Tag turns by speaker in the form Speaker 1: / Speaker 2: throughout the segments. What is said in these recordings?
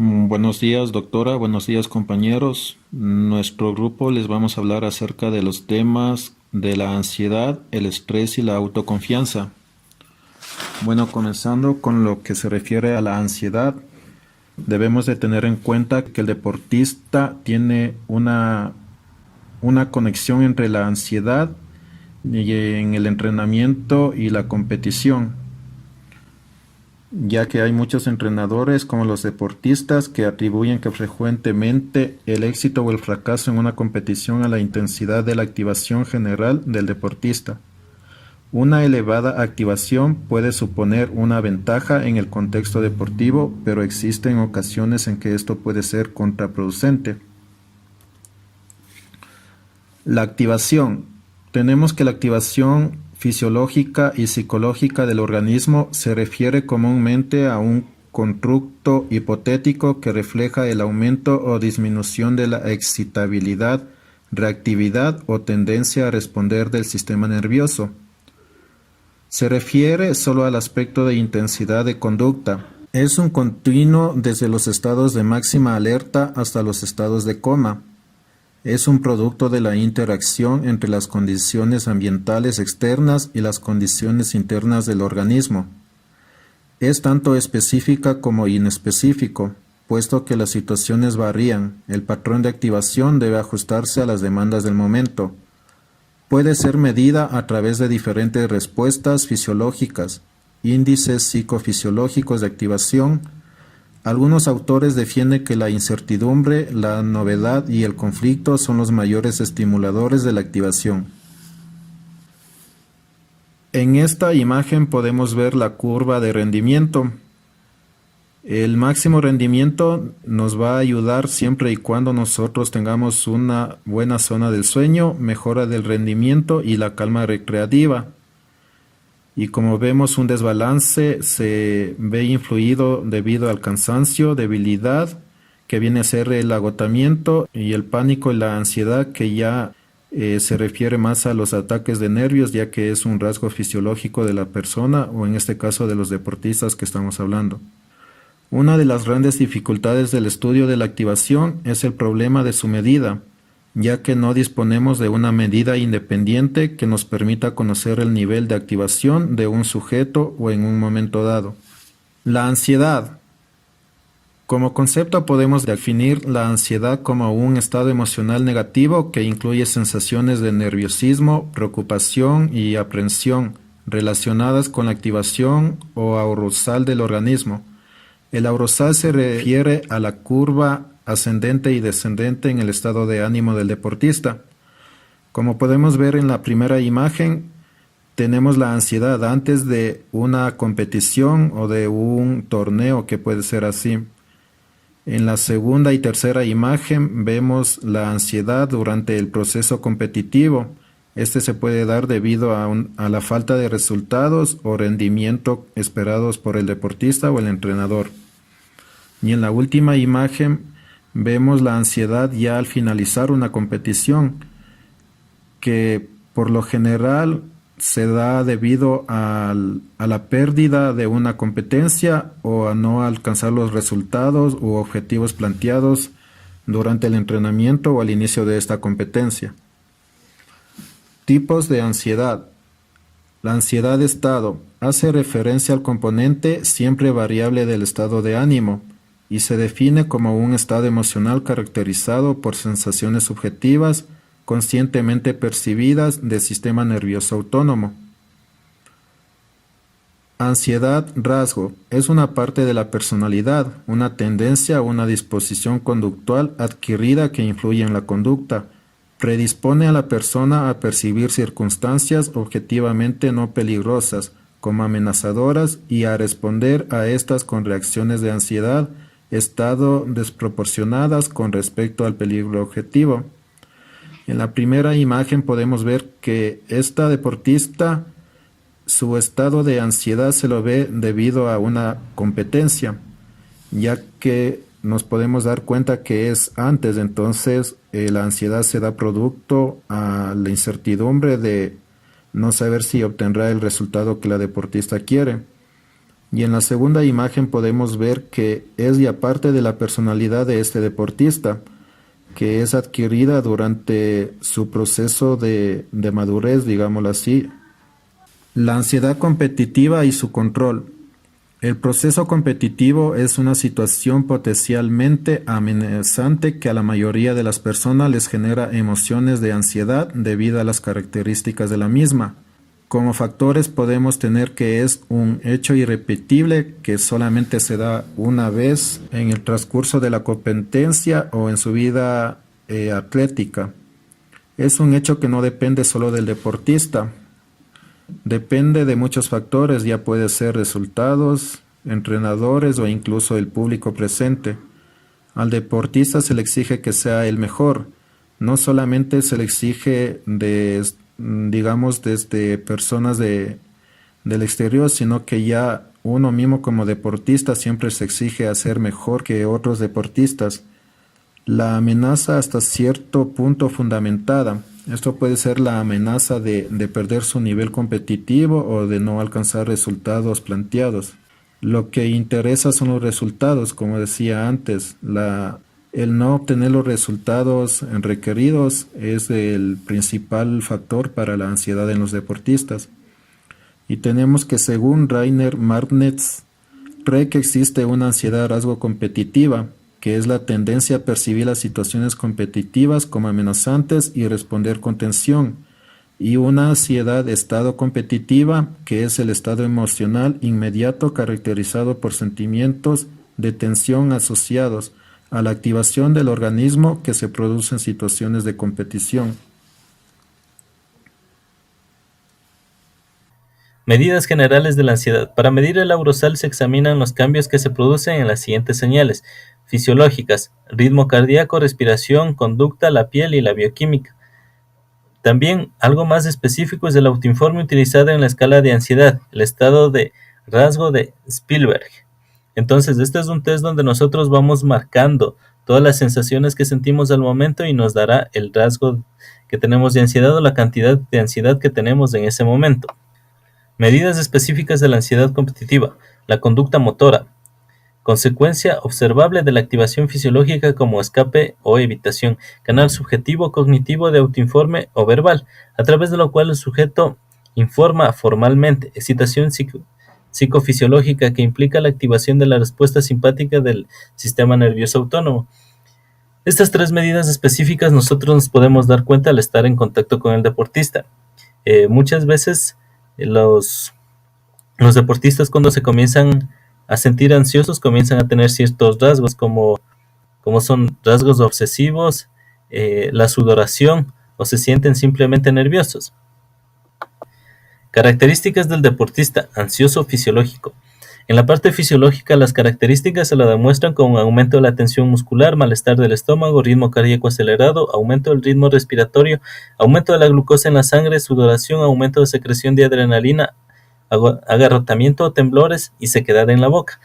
Speaker 1: Buenos días, doctora. Buenos días, compañeros. Nuestro grupo les vamos a hablar acerca de los temas de la ansiedad, el estrés y la autoconfianza. Bueno, comenzando con lo que se refiere a la ansiedad, debemos de tener en cuenta que el deportista tiene una conexión entre la ansiedad y en el entrenamiento y la competición, ya que hay muchos entrenadores como los deportistas que atribuyen que frecuentemente el éxito o el fracaso en una competición a la intensidad de la activación general del deportista. Una elevada activación puede suponer una ventaja en el contexto deportivo, pero existen ocasiones en que esto puede ser contraproducente. La activación. Tenemos que la activación fisiológica y psicológica del organismo se refiere comúnmente a un constructo hipotético que refleja el aumento o disminución de la excitabilidad, reactividad o tendencia a responder del sistema nervioso. Se refiere solo al aspecto de intensidad de conducta. Es un continuo desde los estados de máxima alerta hasta los estados de coma. Es un producto de la interacción entre las condiciones ambientales externas y las condiciones internas del organismo. Es tanto específica como inespecífico, puesto que las situaciones varían. El patrón de activación debe ajustarse a las demandas del momento. Puede ser medida a través de diferentes respuestas fisiológicas, índices psicofisiológicos de activación. Algunos autores defienden que la incertidumbre, la novedad y el conflicto son los mayores estimuladores de la activación. En esta imagen podemos ver la curva de rendimiento. El máximo rendimiento nos va a ayudar siempre y cuando nosotros tengamos una buena zona del sueño, mejora del rendimiento y la calma recreativa. Y como vemos, un desbalance se ve influido debido al cansancio, debilidad, que viene a ser el agotamiento, y el pánico y la ansiedad, que ya se refiere más a los ataques de nervios, ya que es un rasgo fisiológico de la persona, o en este caso de los deportistas que estamos hablando. Una de las grandes dificultades del estudio de la activación es el problema de su medida, ya que no disponemos de una medida independiente que nos permita conocer el nivel de activación de un sujeto o en un momento dado. La ansiedad. Como concepto podemos definir la ansiedad como un estado emocional negativo que incluye sensaciones de nerviosismo, preocupación y aprensión relacionadas con la activación o arousal del organismo. El arousal se refiere a la curva ascendente y descendente en el estado de ánimo del deportista. Como podemos ver en la primera imagen, tenemos la ansiedad antes de una competición o de un torneo, que puede ser así. En la segunda y tercera imagen vemos la ansiedad durante el proceso competitivo. Este se puede dar debido a la falta de resultados o rendimiento esperados por el deportista o el entrenador. Y en la última imagen vemos la ansiedad ya al finalizar una competición, que por lo general se da debido a la pérdida de una competencia o a no alcanzar los resultados u objetivos planteados durante el entrenamiento o al inicio de esta competencia. Tipos de ansiedad. La ansiedad de estado hace referencia al componente siempre variable del estado de ánimo y se define como un estado emocional caracterizado por sensaciones subjetivas conscientemente percibidas del sistema nervioso autónomo. Ansiedad rasgo es una parte de la personalidad, una tendencia o una disposición conductual adquirida que influye en la conducta. Predispone a la persona a percibir circunstancias objetivamente no peligrosas como amenazadoras y a responder a estas con reacciones de ansiedad, estado desproporcionadas con respecto al peligro objetivo. En la primera imagen podemos ver que esta deportista, su estado de ansiedad se lo ve debido a una competencia, ya que nos podemos dar cuenta que es antes, entonces la ansiedad se da producto a la incertidumbre de no saber si obtendrá el resultado que la deportista quiere. Y en la segunda imagen podemos ver que es ya parte de la personalidad de este deportista, que es adquirida durante su proceso de madurez, digámoslo así. La ansiedad competitiva y su control. El proceso competitivo es una situación potencialmente amenazante que a la mayoría de las personas les genera emociones de ansiedad debido a las características de la misma. Como factores podemos tener que es un hecho irrepetible que solamente se da una vez en el transcurso de la competencia o en su vida atlética. Es un hecho que no depende solo del deportista, depende de muchos factores, ya puede ser resultados, entrenadores o incluso el público presente. Al deportista se le exige que sea el mejor, no solamente se le exige digamos, desde personas del exterior, sino que ya uno mismo como deportista siempre se exige a ser mejor que otros deportistas. La amenaza hasta cierto punto fundamentada. Esto puede ser la amenaza de perder su nivel competitivo o de no alcanzar resultados planteados. Lo que interesa son los resultados, como decía antes. El no obtener los resultados requeridos es el principal factor para la ansiedad en los deportistas. Y tenemos que, según Rainer Marnitz, cree que existe una ansiedad rasgo competitiva, que es la tendencia a percibir las situaciones competitivas como amenazantes y responder con tensión, y una ansiedad estado competitiva, que es el estado emocional inmediato caracterizado por sentimientos de tensión asociados a la activación del organismo que se produce en situaciones de competición.
Speaker 2: Medidas generales de la ansiedad. Para medir el aurosal se examinan los cambios que se producen en las siguientes señales fisiológicas: ritmo cardíaco, respiración, conducta, la piel y la bioquímica. También algo más específico es el autoinforme utilizado en la escala de ansiedad, el estado de rasgo de Spielberg. Entonces, este es un test donde nosotros vamos marcando todas las sensaciones que sentimos al momento y nos dará el rasgo que tenemos de ansiedad o la cantidad de ansiedad que tenemos en ese momento. Medidas específicas de la ansiedad competitiva. La conducta motora. Consecuencia observable de la activación fisiológica como escape o evitación. Canal subjetivo, cognitivo de autoinforme o verbal, a través de lo cual el sujeto informa formalmente. Excitación psicofisiológica que implica la activación de la respuesta simpática del sistema nervioso autónomo. Estas tres medidas específicas nosotros nos podemos dar cuenta al estar en contacto con el deportista. Muchas veces los deportistas, cuando se comienzan a sentir ansiosos, comienzan a tener ciertos rasgos como son rasgos obsesivos, la sudoración, o se sienten simplemente nerviosos. Características del deportista ansioso fisiológico. En la parte fisiológica, las características se lo demuestran con un aumento de la tensión muscular, malestar del estómago, ritmo cardíaco acelerado, aumento del ritmo respiratorio, aumento de la glucosa en la sangre, sudoración, aumento de secreción de adrenalina, agarrotamiento, temblores y sequedad en la boca,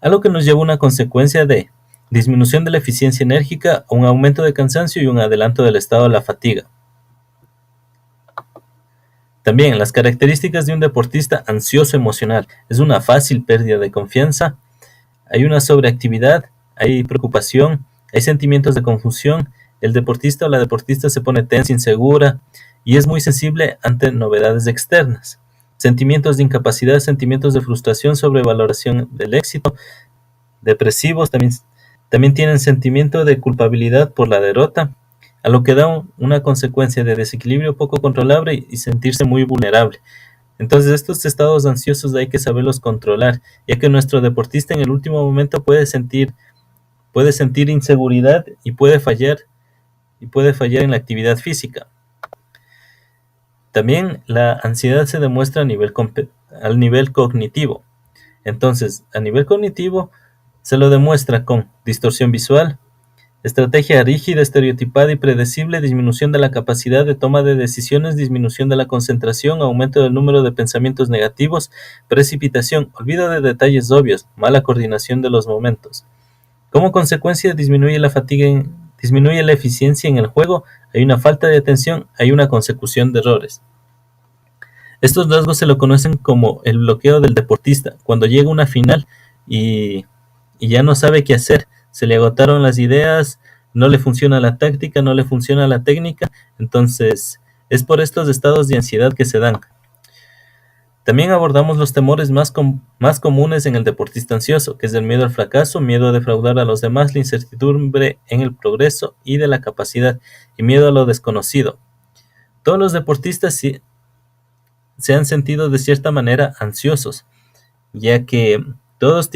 Speaker 2: algo que nos lleva a una consecuencia de disminución de la eficiencia enérgica, un aumento de cansancio y un adelanto del estado de la fatiga. También las características de un deportista ansioso emocional. Es una fácil pérdida de confianza, hay una sobreactividad, hay preocupación, hay sentimientos de confusión, el deportista o la deportista se pone tensa, insegura y es muy sensible ante novedades externas. Sentimientos de incapacidad, sentimientos de frustración, sobrevaloración del éxito, depresivos, también tienen sentimiento de culpabilidad por la derrota, a lo que da una consecuencia de desequilibrio poco controlable y sentirse muy vulnerable. Entonces estos estados ansiosos hay que saberlos controlar, ya que nuestro deportista en el último momento puede sentir inseguridad y puede fallar en la actividad física. También la ansiedad se demuestra al nivel cognitivo. Entonces, a nivel cognitivo se lo demuestra con distorsión visual, estrategia rígida, estereotipada y predecible, disminución de la capacidad de toma de decisiones, disminución de la concentración, aumento del número de pensamientos negativos, precipitación, olvido de detalles obvios, mala coordinación de los momentos. Como consecuencia, disminuye la fatiga, disminuye la eficiencia en el juego, hay una falta de atención, hay una consecución de errores. Estos rasgos se lo conocen como el bloqueo del deportista, cuando llega a una final y, y ya no sabe qué hacer, se le agotaron las ideas, no le funciona la táctica, no le funciona la técnica, entonces es por estos estados de ansiedad que se dan. También abordamos los temores más comunes en el deportista ansioso, que es el miedo al fracaso, miedo a defraudar a los demás, la incertidumbre en el progreso y de la capacidad, y miedo a lo desconocido. Todos los deportistas se han sentido de cierta manera ansiosos, ya que todos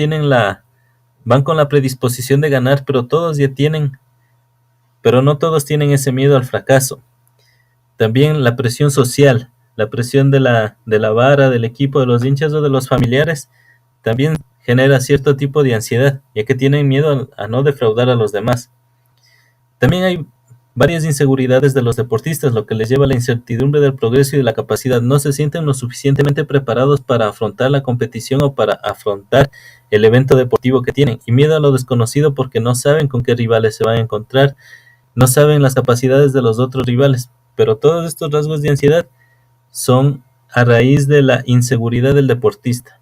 Speaker 2: van con la predisposición de ganar, pero no todos tienen ese miedo al fracaso. También la presión social, la presión de la vara, del equipo, de los hinchas o de los familiares, también genera cierto tipo de ansiedad, ya que tienen miedo a no defraudar a los demás. También hay varias inseguridades de los deportistas, lo que les lleva a la incertidumbre del progreso y de la capacidad. No se sienten lo suficientemente preparados para afrontar la competición o para afrontar el evento deportivo que tienen. Y miedo a lo desconocido porque no saben con qué rivales se van a encontrar, no saben las capacidades de los otros rivales. Pero todos estos rasgos de ansiedad son a raíz de la inseguridad del deportista.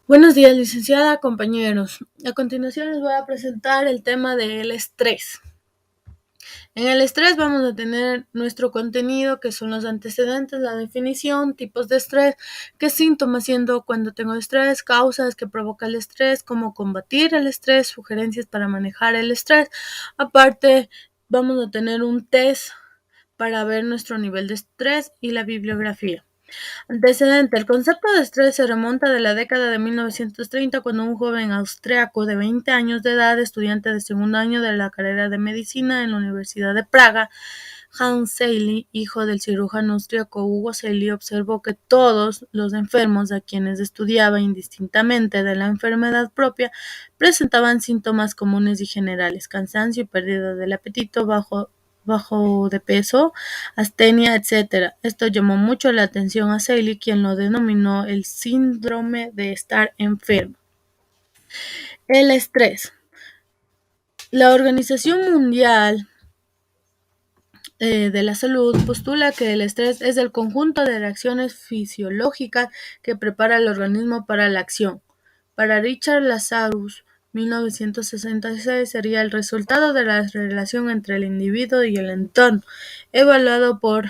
Speaker 3: Buenos días, licenciada, compañeros. A continuación les voy a presentar el tema del estrés. En el estrés vamos a tener nuestro contenido, que son los antecedentes, la definición, tipos de estrés, qué síntomas siento cuando tengo estrés, causas que provoca el estrés, cómo combatir el estrés, sugerencias para manejar el estrés. Aparte, vamos a tener un test para ver nuestro nivel de estrés y la bibliografía. Antecedente: el concepto de estrés se remonta de la década de 1930, cuando un joven austriaco de 20 años de edad, estudiante de segundo año de la carrera de medicina en la Universidad de Praga, Hans Selye, hijo del cirujano austriaco Hugo Selye, observó que todos los enfermos a quienes estudiaba, indistintamente de la enfermedad propia, presentaban síntomas comunes y generales: cansancio y pérdida del apetito, bajo de peso, astenia, etc. Esto llamó mucho la atención a Selye, quien lo denominó el síndrome de estar enfermo. El estrés. La Organización Mundial de la Salud postula que el estrés es el conjunto de reacciones fisiológicas que prepara el organismo para la acción. Para Richard Lazarus, 1966, sería el resultado de la relación entre el individuo y el entorno, evaluado por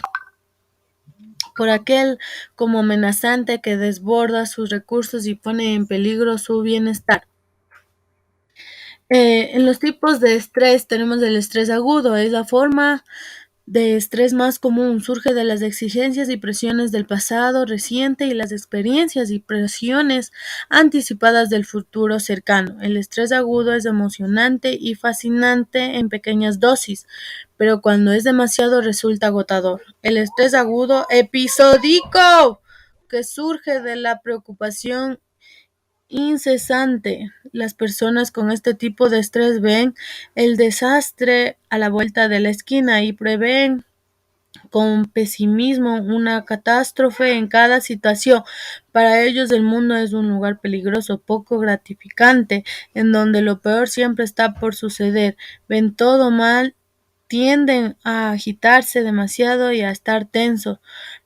Speaker 3: aquel como amenazante que desborda sus recursos y pone en peligro su bienestar. En los tipos de estrés tenemos el estrés agudo, es la forma de estrés más común, surge de las exigencias y presiones del pasado reciente y las experiencias y presiones anticipadas del futuro cercano. El estrés agudo es emocionante y fascinante en pequeñas dosis, pero cuando es demasiado resulta agotador. El estrés agudo episódico, que surge de la preocupación incesante. Las personas con este tipo de estrés ven el desastre a la vuelta de la esquina y prevén con pesimismo una catástrofe en cada situación. Para ellos el mundo es un lugar peligroso, poco gratificante, en donde lo peor siempre está por suceder. Ven todo mal, tienden a agitarse demasiado y a estar tensos,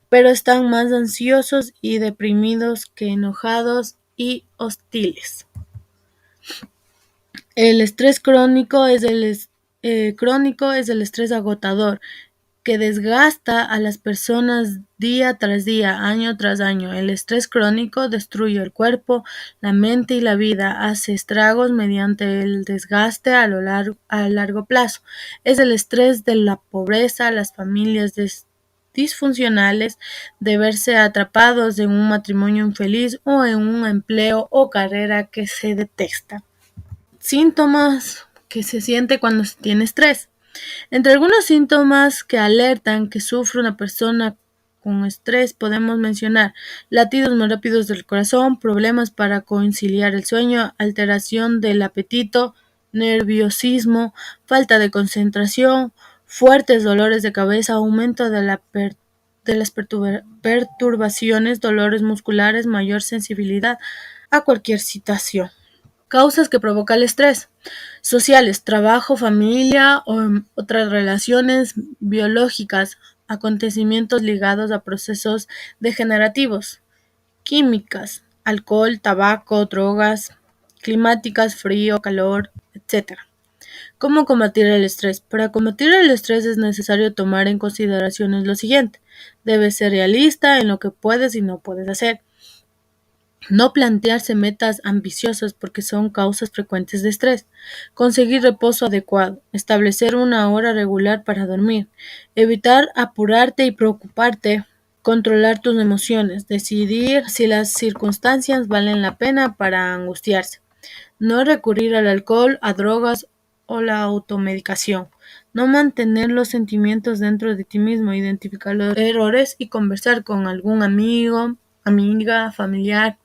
Speaker 3: pero están más ansiosos y deprimidos que enojados y hostiles. El estrés crónico es el estrés agotador, que desgasta a las personas día tras día, año tras año. El estrés crónico destruye el cuerpo, la mente y la vida, hace estragos mediante el desgaste a largo plazo. Es el estrés de la pobreza, las familias disfuncionales, de verse atrapados en un matrimonio infeliz o en un empleo o carrera que se detesta. Síntomas que se siente cuando se tiene estrés. Entre algunos síntomas que alertan que sufre una persona con estrés podemos mencionar latidos muy rápidos del corazón, problemas para conciliar el sueño, alteración del apetito, nerviosismo, falta de concentración, fuertes dolores de cabeza, aumento de las perturbaciones, dolores musculares, mayor sensibilidad a cualquier situación. Causas que provoca el estrés: sociales, trabajo, familia o otras relaciones; biológicas, acontecimientos ligados a procesos degenerativos, químicas, alcohol, tabaco, drogas, climáticas, frío, calor, etc. ¿Cómo combatir el estrés? Para combatir el estrés es necesario tomar en consideración lo siguiente. Debes ser realista en lo que puedes y no puedes hacer. No plantearse metas ambiciosas porque son causas frecuentes de estrés. Conseguir reposo adecuado. Establecer una hora regular para dormir. Evitar apurarte y preocuparte. Controlar tus emociones. Decidir si las circunstancias valen la pena para angustiarse. No recurrir al alcohol, a drogas o la automedicación. No mantener los sentimientos dentro de ti mismo. Identificar los errores y conversar con algún amigo, amiga, familiar,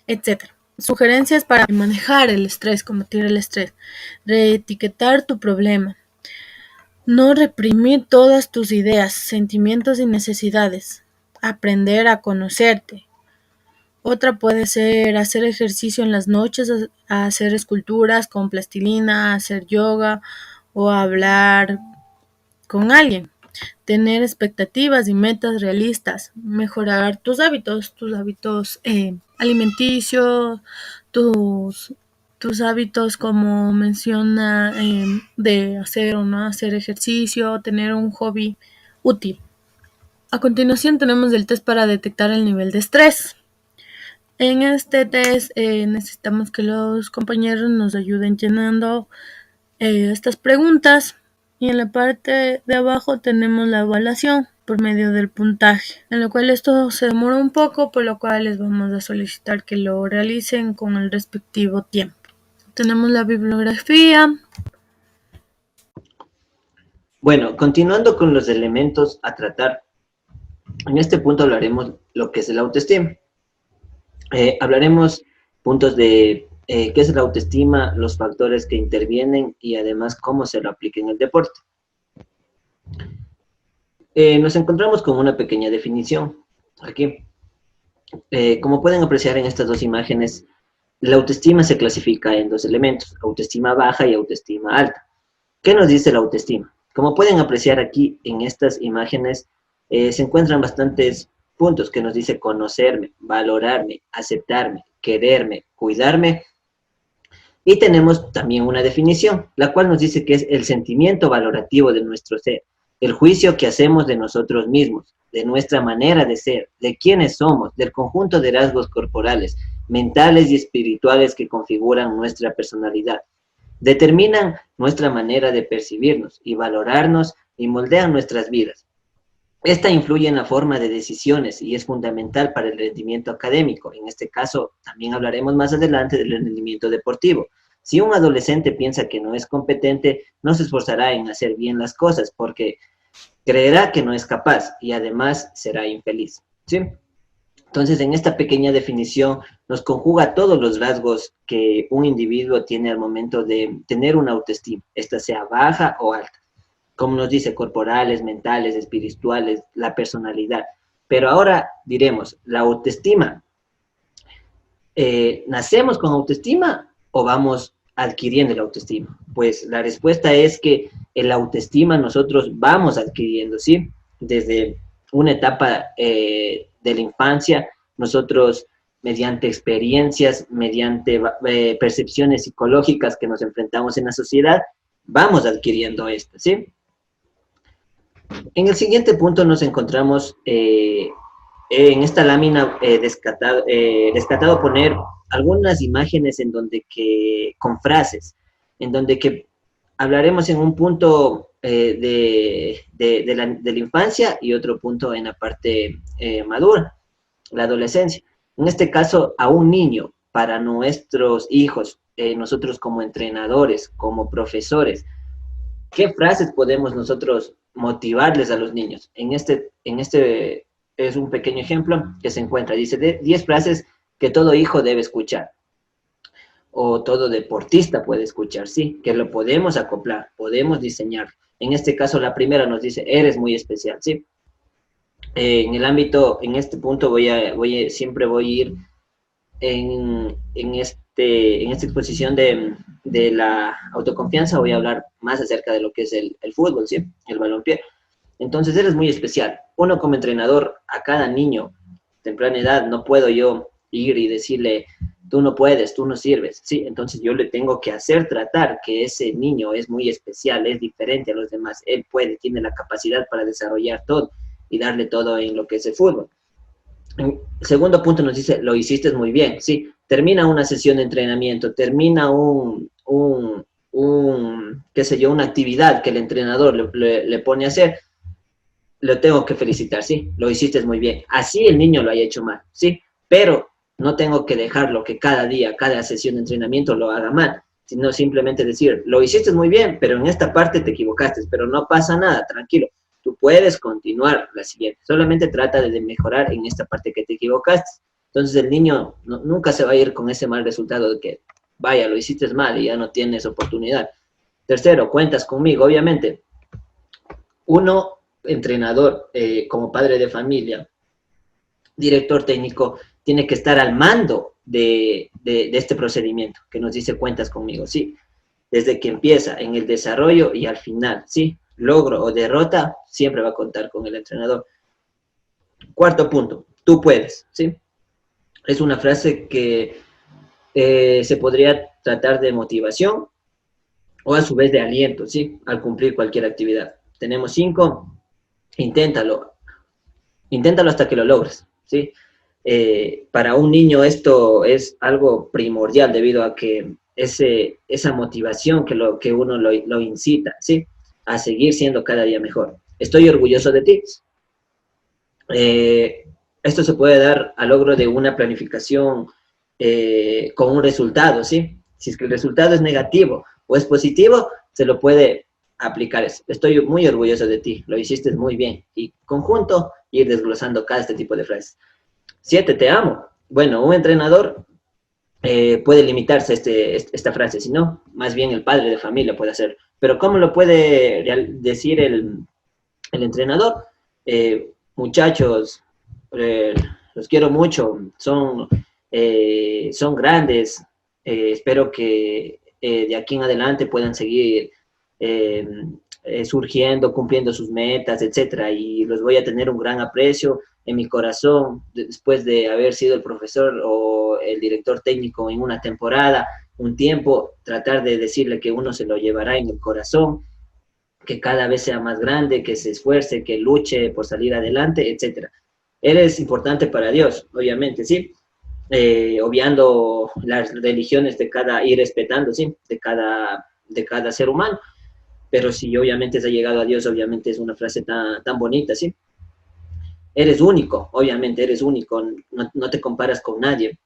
Speaker 3: etc. Sugerencias para manejar el estrés, combatir el estrés. Reetiquetar tu problema. No reprimir todas tus ideas, sentimientos y necesidades. Aprender a conocerte. Otra puede ser hacer ejercicio en las noches, a hacer esculturas con plastilina, hacer yoga o hablar con alguien. Tener expectativas y metas realistas, mejorar tus hábitos alimenticios, tus hábitos como menciona de hacer o no hacer ejercicio, tener un hobby útil. A continuación tenemos el test para detectar el nivel de estrés. En este test necesitamos que los compañeros nos ayuden llenando estas preguntas. Y en la parte de abajo tenemos la evaluación por medio del puntaje, en lo cual esto se demora un poco, por lo cual les vamos a solicitar que lo realicen con el respectivo tiempo. Tenemos la bibliografía.
Speaker 4: Bueno, continuando con los elementos a tratar, en este punto hablaremos lo que es el autoestima. Hablaremos puntos de qué es la autoestima, los factores que intervienen y además cómo se lo aplica en el deporte. Nos encontramos con una pequeña definición aquí. Como pueden apreciar en estas dos imágenes, la autoestima se clasifica en dos elementos, autoestima baja y autoestima alta. ¿Qué nos dice la autoestima? Como pueden apreciar aquí en estas imágenes, se encuentran bastantes puntos que nos dice conocerme, valorarme, aceptarme, quererme, cuidarme. Y tenemos también una definición, la cual nos dice que es el sentimiento valorativo de nuestro ser, el juicio que hacemos de nosotros mismos, de nuestra manera de ser, de quiénes somos, del conjunto de rasgos corporales, mentales y espirituales que configuran nuestra personalidad. Determinan nuestra manera de percibirnos y valorarnos y moldean nuestras vidas. Esta influye en la forma de decisiones y es fundamental para el rendimiento académico. En este caso, también hablaremos más adelante del rendimiento deportivo. Si un adolescente piensa que no es competente, no se esforzará en hacer bien las cosas porque creerá que no es capaz y además será infeliz, ¿sí? Entonces, en esta pequeña definición nos conjuga todos los rasgos que un individuo tiene al momento de tener una autoestima, esta sea baja o alta. Como nos dice, corporales, mentales, espirituales, la personalidad. Pero ahora diremos, la autoestima, ¿nacemos con autoestima o vamos adquiriendo la autoestima? Pues la respuesta es que el autoestima nosotros vamos adquiriendo, ¿sí? Desde una etapa de la infancia, nosotros mediante experiencias, mediante percepciones psicológicas que nos enfrentamos en la sociedad, vamos adquiriendo esto, ¿sí? En el siguiente punto nos encontramos en esta lámina descartado poner algunas imágenes en donde con frases, en donde que hablaremos en un punto de la infancia y otro punto en la parte madura, la adolescencia. En este caso, a un niño, para nuestros hijos, nosotros como entrenadores, como profesores, ¿qué frases podemos nosotros motivarles a los niños? En este es un pequeño ejemplo que se encuentra. Dice 10 frases que todo hijo debe escuchar. O todo deportista puede escuchar, sí, que lo podemos acoplar, podemos diseñar. En este caso, la primera nos dice, eres muy especial, sí. En el ámbito, en este punto siempre voy a ir en esta exposición de la autoconfianza, voy a hablar más acerca de lo que es el fútbol, ¿sí? El balompié. Entonces eres muy especial. Uno como entrenador, a cada niño, temprana edad, no puedo yo ir y decirle, tú no puedes, tú no sirves, ¿sí? Entonces yo le tengo que hacer tratar que ese niño es muy especial, es diferente a los demás, él puede, tiene la capacidad para desarrollar todo y darle todo en lo que es el fútbol. El segundo punto nos dice, lo hiciste muy bien, ¿sí? Termina una sesión de entrenamiento, termina qué sé yo, una actividad que el entrenador le pone a hacer, lo tengo que felicitar, ¿sí? Lo hiciste muy bien. Así el niño lo haya hecho mal, ¿sí? Pero no tengo que dejarlo que cada día, cada sesión de entrenamiento lo haga mal, sino simplemente decir, lo hiciste muy bien, pero en esta parte te equivocaste, pero no pasa nada, tranquilo. Tú puedes continuar la siguiente. Solamente trata de mejorar en esta parte que te equivocaste. Entonces el niño nunca se va a ir con ese mal resultado de que, vaya, lo hiciste mal y ya no tienes oportunidad. Tercero, cuentas conmigo, obviamente. Uno, entrenador, como padre de familia, director técnico, tiene que estar al mando de este procedimiento que nos dice cuentas conmigo, ¿sí? Desde que empieza en el desarrollo y al final, ¿sí? Logro o derrota, siempre va a contar con el entrenador. Cuarto punto, tú puedes, ¿sí? Es una frase que se podría tratar de motivación o a su vez de aliento, ¿sí? Al cumplir cualquier actividad. Tenemos 5, inténtalo hasta que lo logres, ¿sí? Para un niño esto es algo primordial debido a que esa motivación que uno lo incita, ¿sí? A seguir siendo cada día mejor. Estoy orgulloso de ti. Esto se puede dar al logro de una planificación con un resultado, ¿sí? Si es que el resultado es negativo o es positivo, se lo puede aplicar. Estoy muy orgulloso de ti, lo hiciste muy bien. Y conjunto, ir desglosando cada este tipo de frases. 7, te amo. Bueno, un entrenador puede limitarse a esta frase, si no, más bien el padre de familia puede hacerlo. Pero ¿cómo lo puede decir el entrenador? Muchachos, los quiero mucho, son grandes, espero que de aquí en adelante puedan seguir surgiendo, cumpliendo sus metas, etcétera, y los voy a tener un gran aprecio en mi corazón después de haber sido el profesor o el director técnico en una temporada, un tiempo, tratar de decirle que uno se lo llevará en el corazón, que cada vez sea más grande, que se esfuerce, que luche por salir adelante, etcétera. Eres importante para Dios, obviamente, ¿sí? Obviando las religiones y respetando, ¿sí? De cada ser humano. Pero si obviamente se ha llegado a Dios, obviamente es una frase tan bonita, ¿sí? Eres único, obviamente eres único, no te comparas con nadie.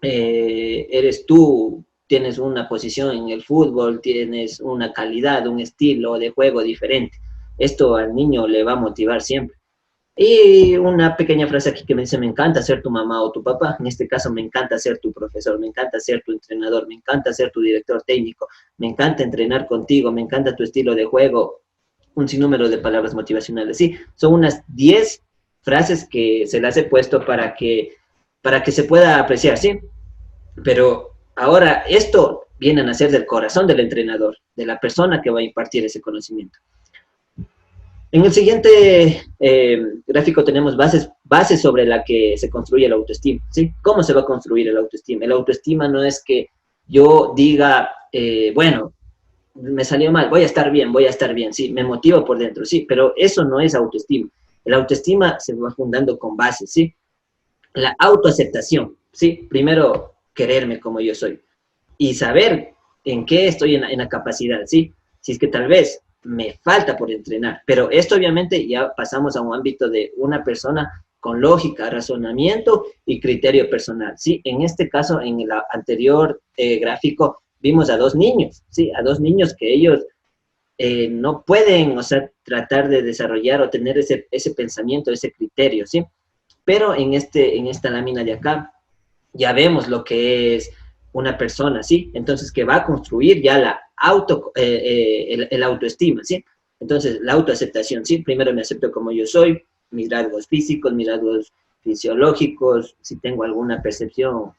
Speaker 4: Eres tú, tienes una posición en el fútbol, tienes una calidad, un estilo de juego diferente. Esto al niño le va a motivar siempre. Y una pequeña frase aquí que me dice, me encanta ser tu mamá o tu papá, en este caso me encanta ser tu profesor, me encanta ser tu entrenador, me encanta ser tu director técnico, me encanta entrenar contigo, me encanta tu estilo de juego, un sinnúmero de palabras motivacionales. Sí, son unas 10 frases que se las he puesto para que se pueda apreciar, ¿sí? Pero ahora esto viene a nacer del corazón del entrenador, de la persona que va a impartir ese conocimiento. En el siguiente gráfico tenemos bases sobre la que se construye el autoestima, ¿sí? ¿Cómo se va a construir el autoestima? El autoestima no es que yo diga, bueno, me salió mal, voy a estar bien, sí, me motivo por dentro, sí, pero eso no es autoestima. El autoestima se va fundando con bases, ¿sí? La autoaceptación, ¿sí? Primero, quererme como yo soy y saber en qué estoy en la capacidad, ¿sí? Si es que tal vez me falta por entrenar, pero esto obviamente ya pasamos a un ámbito de una persona con lógica, razonamiento y criterio personal, ¿sí? En este caso, en el anterior gráfico, vimos a 2 niños, ¿sí? A 2 niños que ellos no pueden, o sea, tratar de desarrollar o tener ese pensamiento, ese criterio, ¿sí? Pero en esta lámina de acá ya vemos lo que es una persona, ¿sí? Entonces, que va a construir ya el autoestima, ¿sí? Entonces, la autoaceptación, ¿sí? Primero me acepto como yo soy, mis rasgos físicos, mis rasgos fisiológicos, si tengo alguna percepción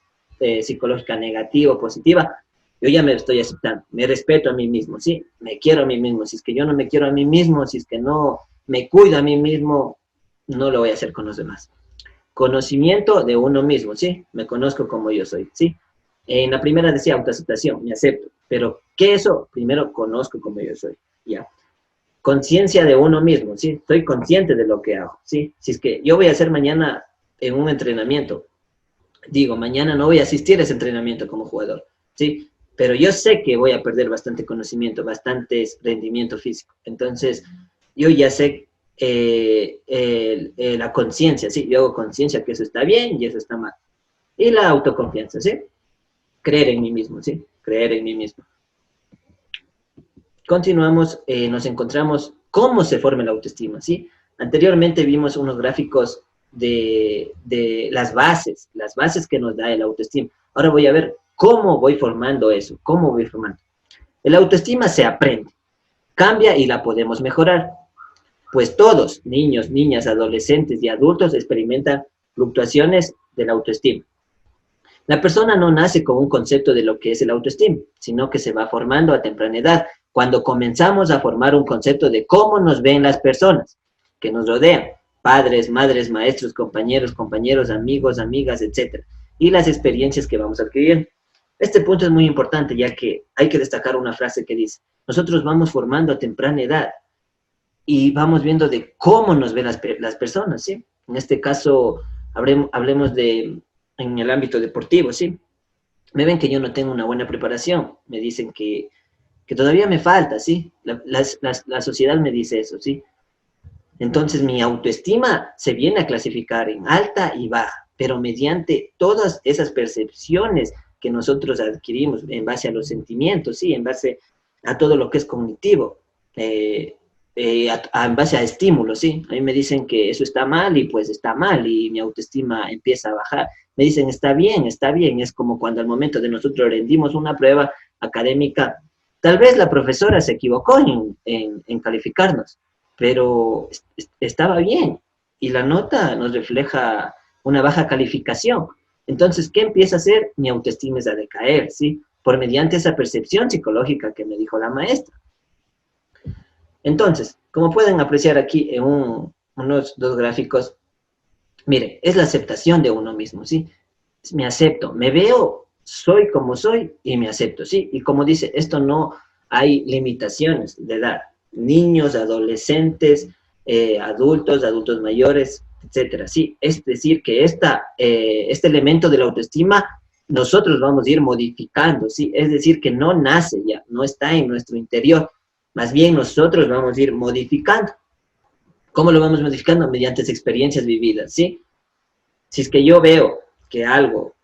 Speaker 4: psicológica negativa o positiva, yo ya me estoy aceptando, me respeto a mí mismo, ¿sí? Me quiero a mí mismo. Si es que yo no me quiero a mí mismo, si es que no me cuido a mí mismo, no lo voy a hacer con los demás. Conocimiento de uno mismo, ¿sí? Me conozco como yo soy, ¿sí? En la primera decía autoaceptación, me acepto. Pero, ¿qué es eso? Primero, conozco como yo soy, ¿ya? Conciencia de uno mismo, ¿sí? Estoy consciente de lo que hago, ¿sí? Si es que yo voy a hacer mañana en un entrenamiento, digo, mañana no voy a asistir a ese entrenamiento como jugador, ¿sí? Pero yo sé que voy a perder bastante conocimiento, bastante rendimiento físico. Entonces, yo ya sé la conciencia, ¿sí? Yo hago conciencia que eso está bien y eso está mal. Y la autoconfianza, ¿sí? Creer en mí mismo, ¿sí? Creer en mí mismo. Continuamos, nos encontramos cómo se forma la autoestima, ¿sí? Anteriormente vimos unos gráficos de las bases que nos da el autoestima. Ahora voy a ver cómo voy formando eso, cómo voy formando. El autoestima se aprende, cambia y la podemos mejorar. Pues todos, niños, niñas, adolescentes y adultos, experimentan fluctuaciones de la autoestima. La persona no nace con un concepto de lo que es el autoestima, sino que se va formando a temprana edad, cuando comenzamos a formar un concepto de cómo nos ven las personas que nos rodean, padres, madres, maestros, compañeros, amigos, amigas, etc. Y las experiencias que vamos adquiriendo. Este punto es muy importante, ya que hay que destacar una frase que dice, nosotros vamos formando a temprana edad, y vamos viendo de cómo nos ven las personas, ¿sí? En este caso, hablemos de, en el ámbito deportivo, ¿sí? Me ven que yo no tengo una buena preparación, me dicen que todavía me falta, ¿sí? La sociedad me dice eso, ¿sí? Entonces, mi autoestima se viene a clasificar en alta y baja, pero mediante todas esas percepciones que nosotros adquirimos en base a los sentimientos, ¿sí? En base a todo lo que es cognitivo, en base a estímulos, ¿sí? A mí me dicen que eso está mal y pues está mal y mi autoestima empieza a bajar. Me dicen, está bien, es como cuando al momento de nosotros rendimos una prueba académica, tal vez la profesora se equivocó en calificarnos, pero estaba bien y la nota nos refleja una baja calificación. Entonces, ¿qué empieza a hacer? Mi autoestima es a decaer, ¿sí? Por mediante esa percepción psicológica que me dijo la maestra. Entonces, como pueden apreciar aquí en unos dos gráficos, miren, es la aceptación de uno mismo, ¿sí? Me acepto, me veo, soy como soy y me acepto, ¿sí? Y como dice, esto no hay limitaciones de edad. Niños, adolescentes, adultos mayores, etcétera, ¿sí? Es decir, que este elemento de la autoestima nosotros vamos a ir modificando, ¿sí? Es decir, que no nace ya, no está en nuestro interior. Más bien nosotros vamos a ir modificando. ¿Cómo lo vamos modificando? Mediante experiencias vividas, ¿sí? Si es que yo veo que algo,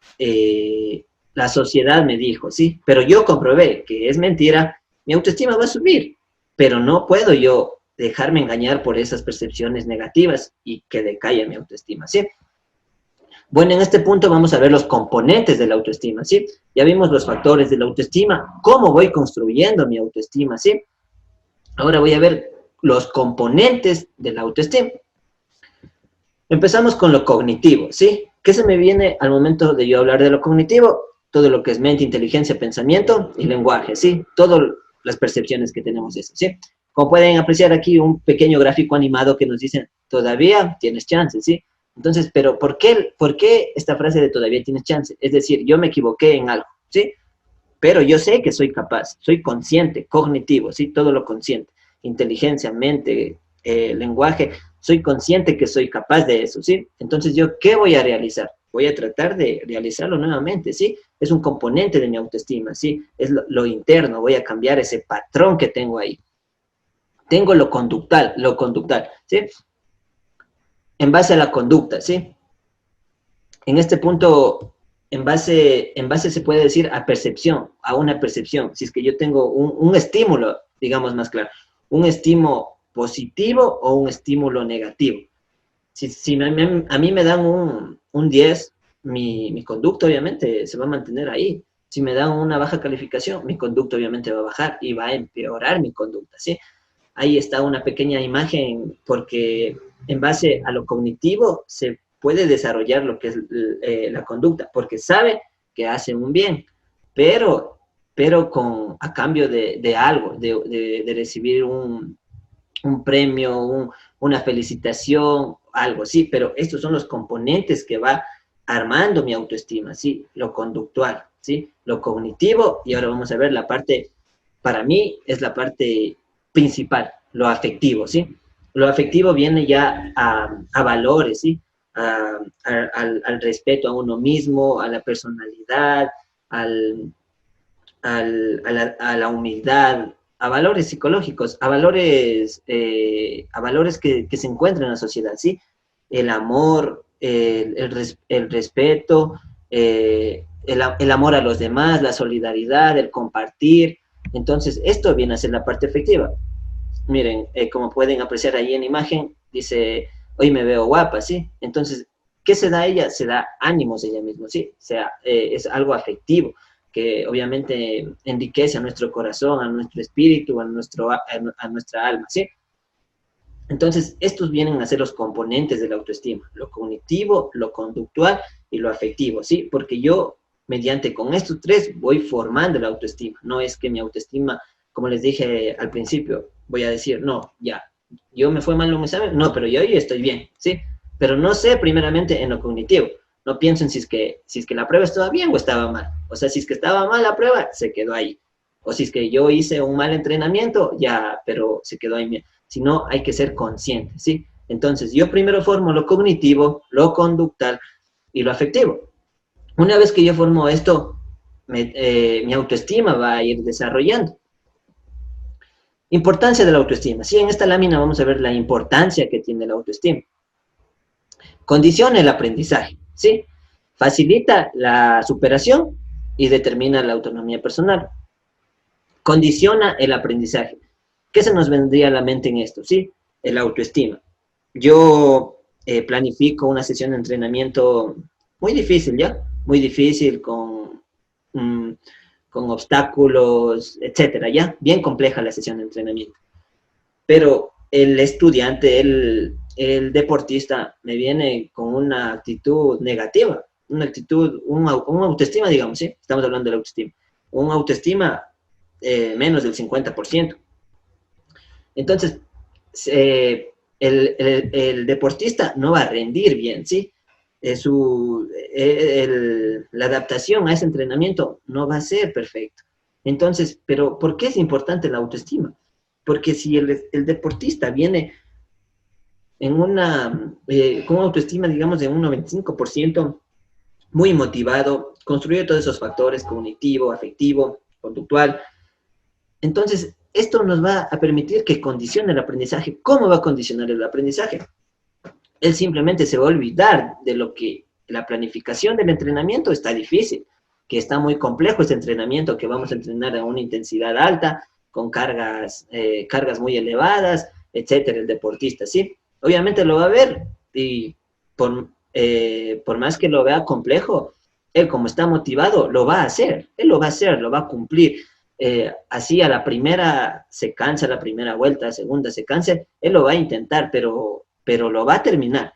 Speaker 4: la sociedad me dijo, ¿sí? Pero yo comprobé que es mentira, mi autoestima va a subir. Pero no puedo yo dejarme engañar por esas percepciones negativas y que decaiga mi autoestima, ¿sí? Bueno, en este punto vamos a ver los componentes de la autoestima, ¿sí? Ya vimos los factores de la autoestima, cómo voy construyendo mi autoestima, ¿sí? Ahora voy a ver los componentes de la autoestima. Empezamos con lo cognitivo, ¿sí? ¿Qué se me viene al momento de yo hablar de lo cognitivo? Todo lo que es mente, inteligencia, pensamiento y lenguaje, ¿sí? Todas las percepciones que tenemos de eso, ¿sí? Como pueden apreciar aquí un pequeño gráfico animado que nos dice, todavía tienes chance, ¿sí? Entonces, pero ¿por qué esta frase de todavía tienes chance? Es decir, yo me equivoqué en algo, ¿sí? Pero yo sé que soy capaz, soy consciente, cognitivo, ¿sí? Todo lo consciente, inteligencia, mente, lenguaje, soy consciente que soy capaz de eso, ¿sí? Entonces, ¿yo qué voy a realizar? Voy a tratar de realizarlo nuevamente, ¿sí? Es un componente de mi autoestima, ¿sí? Es lo interno, voy a cambiar ese patrón que tengo ahí. Tengo lo conductal, ¿sí? En base a la conducta, ¿sí? En este punto, en base se puede decir a percepción, a una percepción. Si es que yo tengo un estímulo, digamos más claro, un estímulo positivo o un estímulo negativo. Si a mí me dan un 10, mi conducta obviamente se va a mantener ahí. Si me dan una baja calificación, mi conducta obviamente va a bajar y va a empeorar mi conducta, ¿sí? Ahí está una pequeña imagen porque en base a lo cognitivo se puede desarrollar lo que es la conducta, porque sabe que hace un bien, pero a cambio de algo, de recibir un un premio, una felicitación, algo, sí, pero estos son los componentes que va armando mi autoestima, sí, lo conductual, sí, lo cognitivo, y ahora vamos a ver la parte, para mí, es la parte principal, lo afectivo, sí. Lo afectivo viene ya a valores, sí, al respeto a uno mismo, a la personalidad, a la humildad, a valores psicológicos, a valores que se encuentran en la sociedad, ¿sí? El amor, el respeto, el amor a los demás, la solidaridad, el compartir. Entonces, esto viene a ser la parte efectiva. Miren, como pueden apreciar ahí en imagen, dice, hoy me veo guapa, ¿sí? Entonces, ¿qué se da a ella? Se da ánimos ella misma, ¿sí? O sea, es algo afectivo que obviamente enriquece a nuestro corazón, a nuestro espíritu, a nuestra alma, ¿sí? Entonces, estos vienen a ser los componentes de la autoestima, lo cognitivo, lo conductual y lo afectivo, ¿sí? Porque yo, mediante con estos tres, voy formando la autoestima. No es que mi autoestima, como les dije al principio, voy a decir, no, ya, yo me fue mal en un examen, no, pero yo estoy bien, ¿sí? Pero no sé primeramente en lo cognitivo. No pienso en si es que la prueba estaba bien o estaba mal. O sea, si es que estaba mal la prueba, se quedó ahí. O si es que yo hice un mal entrenamiento, ya, pero se quedó ahí. Sino hay que ser consciente, ¿sí? Entonces, yo primero formo lo cognitivo, lo conductual y lo afectivo. Una vez que yo formo esto, mi autoestima va a ir desarrollando. Importancia de la autoestima. Sí, en esta lámina vamos a ver la importancia que tiene la autoestima. Condiciona el aprendizaje, ¿sí? Facilita la superación y determina la autonomía personal. Condiciona el aprendizaje. ¿Qué se nos vendría a la mente en esto? ¿Sí? El autoestima. Yo planifico una sesión de entrenamiento muy difícil, ¿ya? Muy difícil, con obstáculos, etcétera, ¿ya? Bien compleja la sesión de entrenamiento. Pero el estudiante, el deportista, me viene con una actitud negativa, una actitud, una autoestima, digamos, ¿sí? Estamos hablando de la autoestima. Una autoestima menos del 50%. Entonces, el deportista no va a rendir bien, ¿sí? La adaptación a ese entrenamiento no va a ser perfecta. Entonces, pero ¿por qué es importante la autoestima? Porque si el deportista viene con una autoestima, digamos, de un 95%, muy motivado, construye todos esos factores, cognitivo, afectivo, conductual, entonces esto nos va a permitir que condicione el aprendizaje. ¿Cómo va a condicionar el aprendizaje? Él simplemente se va a olvidar de lo que la planificación del entrenamiento está difícil, que está muy complejo este entrenamiento, que vamos a entrenar a una intensidad alta, con cargas muy elevadas, etcétera, el deportista, ¿sí? Obviamente lo va a ver y por más que lo vea complejo, él como está motivado, lo va a hacer, él lo va a hacer, lo va a cumplir. Así a la primera se cansa, a la primera vuelta, a la segunda se cansa, él lo va a intentar, pero lo va a terminar,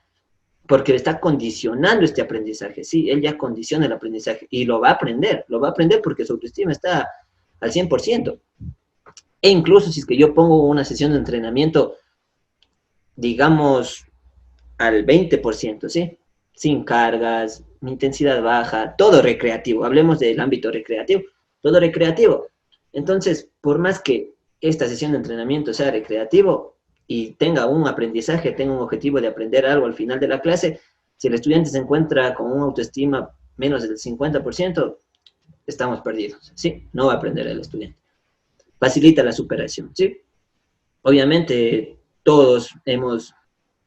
Speaker 4: porque le está condicionando este aprendizaje, sí, él ya condiciona el aprendizaje y lo va a aprender porque su autoestima está al 100%. E incluso si es que yo pongo una sesión de entrenamiento, digamos, al 20%, ¿sí? Sin cargas, intensidad baja, todo recreativo, hablemos del ámbito recreativo, todo recreativo. Entonces, por más que esta sesión de entrenamiento sea recreativo y tenga un aprendizaje, tenga un objetivo de aprender algo al final de la clase, si el estudiante se encuentra con una autoestima menos del 50%, estamos perdidos, ¿sí? No va a aprender el estudiante. Facilita la superación, ¿sí? Obviamente, todos hemos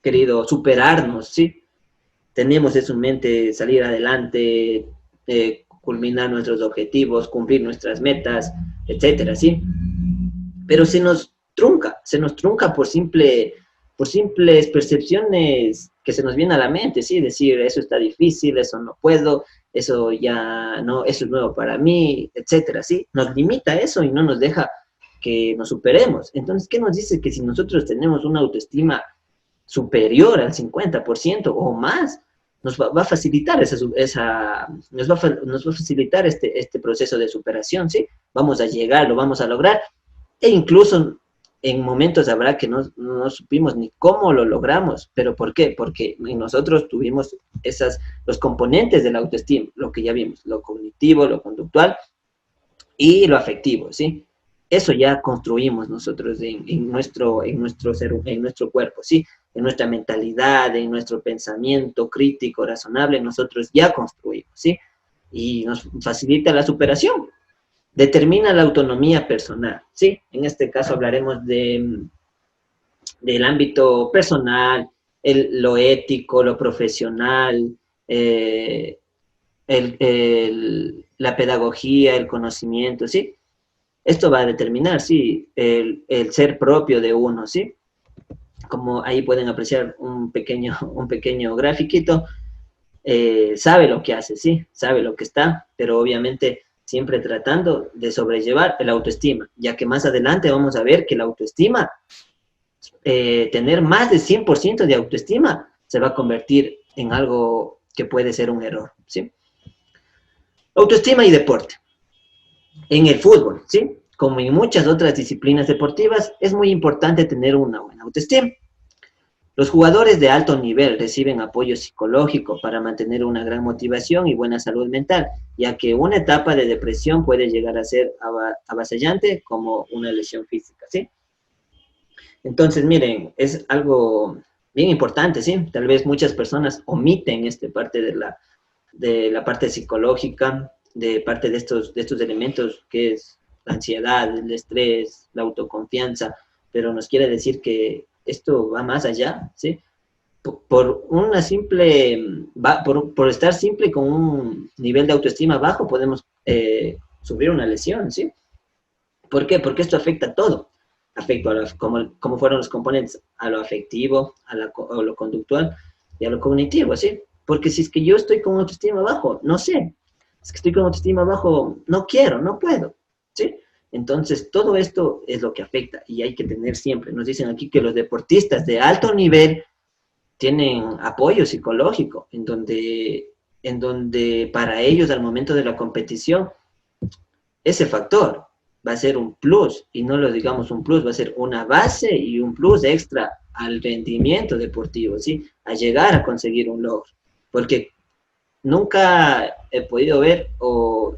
Speaker 4: querido superarnos, ¿sí? Tenemos eso en mente, salir adelante, culminar nuestros objetivos, cumplir nuestras metas, etcétera, ¿sí? Pero se nos trunca por simples percepciones que se nos vienen a la mente, ¿sí? Decir, eso está difícil, eso no puedo, eso ya no, eso es nuevo para mí, etcétera, ¿sí? Nos limita eso y no nos deja que nos superemos. Entonces, ¿qué nos dice? Que si nosotros tenemos una autoestima superior al 50% o más, nos va a facilitar nos va a facilitar este proceso de superación, ¿sí? Vamos a llegar, lo vamos a lograr, e incluso en momentos habrá que no supimos ni cómo lo logramos, pero ¿por qué? Porque en nosotros tuvimos los componentes de la autoestima, lo que ya vimos, lo cognitivo, lo conductual y lo afectivo, ¿sí? Eso ya construimos nosotros en nuestro cuerpo, ¿sí? En nuestra mentalidad, en nuestro pensamiento crítico, razonable, nosotros ya construimos, ¿sí? Y nos facilita la superación. Determina la autonomía personal, ¿sí? En este caso hablaremos del ámbito personal, lo ético, lo profesional, la pedagogía, el conocimiento, ¿sí? Esto va a determinar, sí, el ser propio de uno, ¿sí? Como ahí pueden apreciar un pequeño grafiquito, sabe lo que hace, ¿sí? Sabe lo que está, pero obviamente siempre tratando de sobrellevar el autoestima, ya que más adelante vamos a ver que la autoestima, tener más de 100% de autoestima, se va a convertir en algo que puede ser un error, ¿sí? Autoestima y deporte. En el fútbol, ¿sí? Como en muchas otras disciplinas deportivas, es muy importante tener una buena autoestima. Los jugadores de alto nivel reciben apoyo psicológico para mantener una gran motivación y buena salud mental, ya que una etapa de depresión puede llegar a ser avasallante como una lesión física, ¿sí? Entonces, miren, es algo bien importante, ¿sí? Tal vez muchas personas omiten esta parte de la parte psicológica, de parte de estos elementos que es la ansiedad, el estrés, la autoconfianza, pero nos quiere decir que esto va más allá, ¿sí? Por estar simple con un nivel de autoestima bajo, podemos sufrir una lesión, ¿sí? ¿Por qué? Porque esto afecta a todo. Afecta a como fueron los componentes, a lo afectivo, a lo conductual y a lo cognitivo, ¿sí? Porque si es que yo estoy con autoestima bajo, no sé. Es que estoy con autoestima bajo, no quiero, no puedo, ¿sí? Entonces, todo esto es lo que afecta y hay que tener siempre. Nos dicen aquí que los deportistas de alto nivel tienen apoyo psicológico, en donde para ellos al momento de la competición, ese factor va a ser un plus, y no lo digamos un plus, va a ser una base y un plus extra al rendimiento deportivo, ¿sí? A llegar a conseguir un logro. Porque nunca he podido ver, o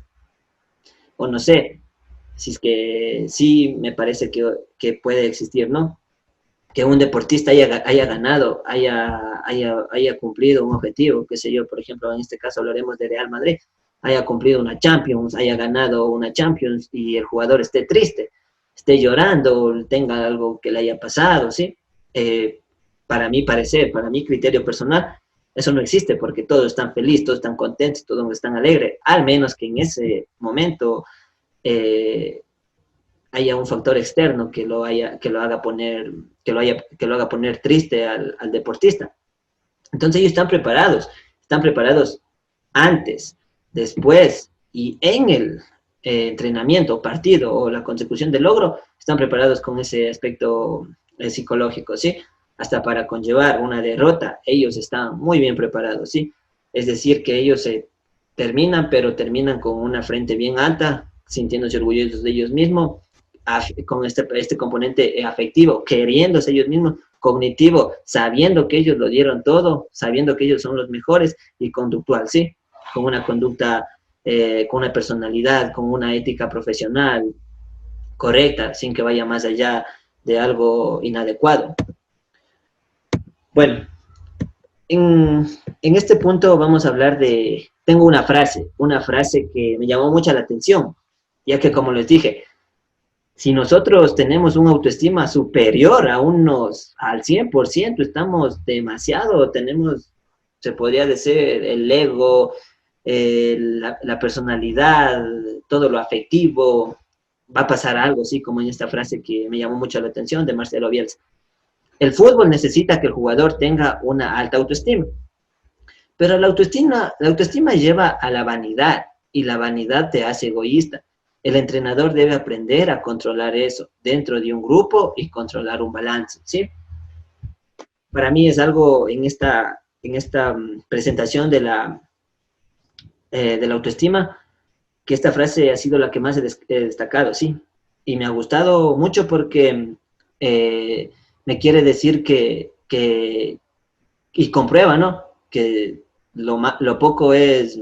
Speaker 4: no sé, si es que sí me parece que puede existir, ¿no? Que un deportista haya ganado, haya cumplido un objetivo, qué sé yo, por ejemplo, en este caso hablaremos de Real Madrid, haya cumplido una Champions, haya ganado una Champions y el jugador esté triste, esté llorando, tenga algo que le haya pasado, ¿sí? Para mi parecer, para mi criterio personal, eso no existe porque todos están felices, todos están contentos, todos están alegres, al menos que en ese momento haya un factor externo que lo haga poner triste al deportista. Entonces ellos están preparados antes, después y en el entrenamiento, partido o la consecución del logro, están preparados con ese aspecto psicológico, ¿sí? Hasta para conllevar una derrota, ellos están muy bien preparados, ¿sí? Es decir, que ellos pero terminan con una frente bien alta, sintiéndose orgullosos de ellos mismos, con este componente afectivo, queriéndose ellos mismos, cognitivo, sabiendo que ellos lo dieron todo, sabiendo que ellos son los mejores, y conductual, ¿sí? Con una conducta, con una personalidad, con una ética profesional correcta, sin que vaya más allá de algo inadecuado. Bueno, en este punto vamos a hablar tengo una frase que me llamó mucho la atención, ya que como les dije, si nosotros tenemos una autoestima superior al 100%, estamos demasiado, se podría decir, el ego, la personalidad, todo lo afectivo, va a pasar algo así como en esta frase que me llamó mucho la atención de Marcelo Bielsa. El fútbol necesita que el jugador tenga una alta autoestima, pero la autoestima lleva a la vanidad, y la vanidad te hace egoísta. El entrenador debe aprender a controlar eso dentro de un grupo y controlar un balance, ¿sí? Para mí es algo en esta presentación de la autoestima, que esta frase ha sido la que más he destacado, ¿sí? Y me ha gustado mucho porque me quiere decir y comprueba, ¿no? Que lo poco es,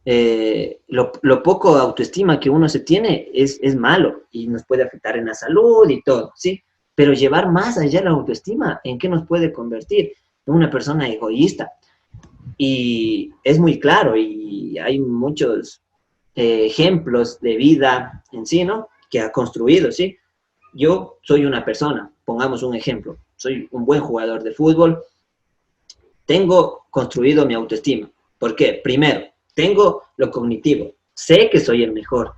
Speaker 4: lo poco autoestima que uno se tiene es malo y nos puede afectar en la salud y todo, ¿sí? Pero llevar más allá la autoestima, ¿en qué nos puede convertir? En una persona egoísta. Y es muy claro y hay muchos ejemplos de vida en sí, ¿no? Que ha construido, ¿sí? Yo soy una persona, pongamos un ejemplo, soy un buen jugador de fútbol, tengo construido mi autoestima. ¿Por qué? Primero, tengo lo cognitivo, sé que soy el mejor,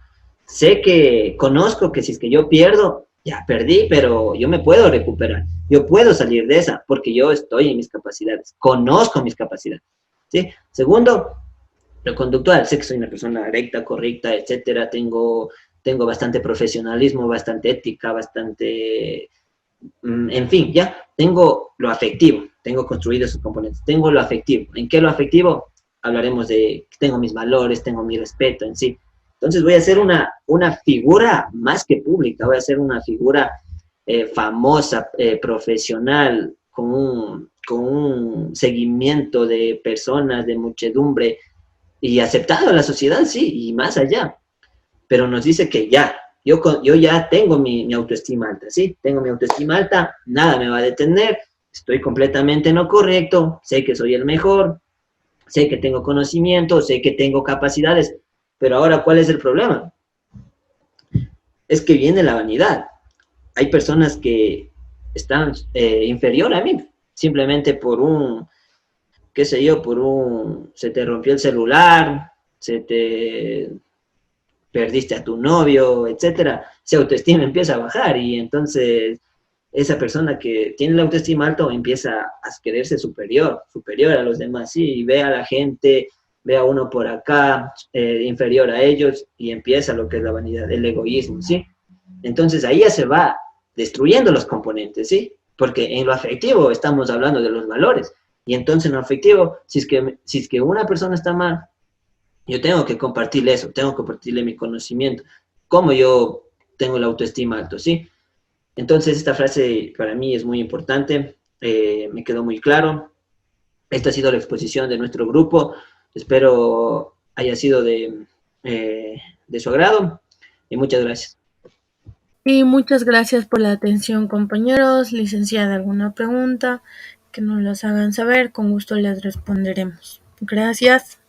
Speaker 4: sé que conozco que si es que yo pierdo, ya perdí, pero yo me puedo recuperar, yo puedo salir de esa porque yo estoy en mis capacidades, conozco mis capacidades. ¿Sí? Segundo, lo conductual, sé que soy una persona recta, correcta, etcétera, tengo bastante profesionalismo, bastante ética, bastante, en fin, ya, tengo lo afectivo, tengo construido esos componentes, tengo lo afectivo. ¿En qué lo afectivo? Hablaremos de, tengo mis valores, tengo mi respeto en sí. Entonces voy a ser una figura más que pública, voy a ser una figura famosa, profesional, con un seguimiento de personas, de muchedumbre, y aceptado en la sociedad, sí, y más allá. Pero nos dice que ya, yo ya tengo mi autoestima alta, ¿sí? Tengo mi autoestima alta, nada me va a detener, estoy completamente en lo correcto, sé que soy el mejor, sé que tengo conocimiento, sé que tengo capacidades, pero ahora, ¿cuál es el problema? Es que viene la vanidad. Hay personas que están inferior a mí, simplemente por qué sé yo, se te rompió el celular, se te perdiste a tu novio, etcétera, esa autoestima empieza a bajar y entonces esa persona que tiene la autoestima alta empieza a quererse superior a los demás, sí, y ve a la gente, ve a uno por acá, inferior a ellos, y empieza lo que es la vanidad, el egoísmo, ¿sí? Entonces ahí ya se va destruyendo los componentes, ¿sí? Porque en lo afectivo estamos hablando de los valores, y entonces en lo afectivo, si es que una persona está mal, yo tengo que compartirle eso, tengo que compartirle mi conocimiento, cómo yo tengo la autoestima alto, ¿sí? Entonces esta frase para mí es muy importante, me quedó muy claro. Esta ha sido la exposición de nuestro grupo, espero haya sido de su agrado y muchas gracias.
Speaker 3: Y muchas gracias por la atención, compañeros. Licenciada, ¿alguna pregunta? Que nos las hagan saber, con gusto les responderemos. Gracias.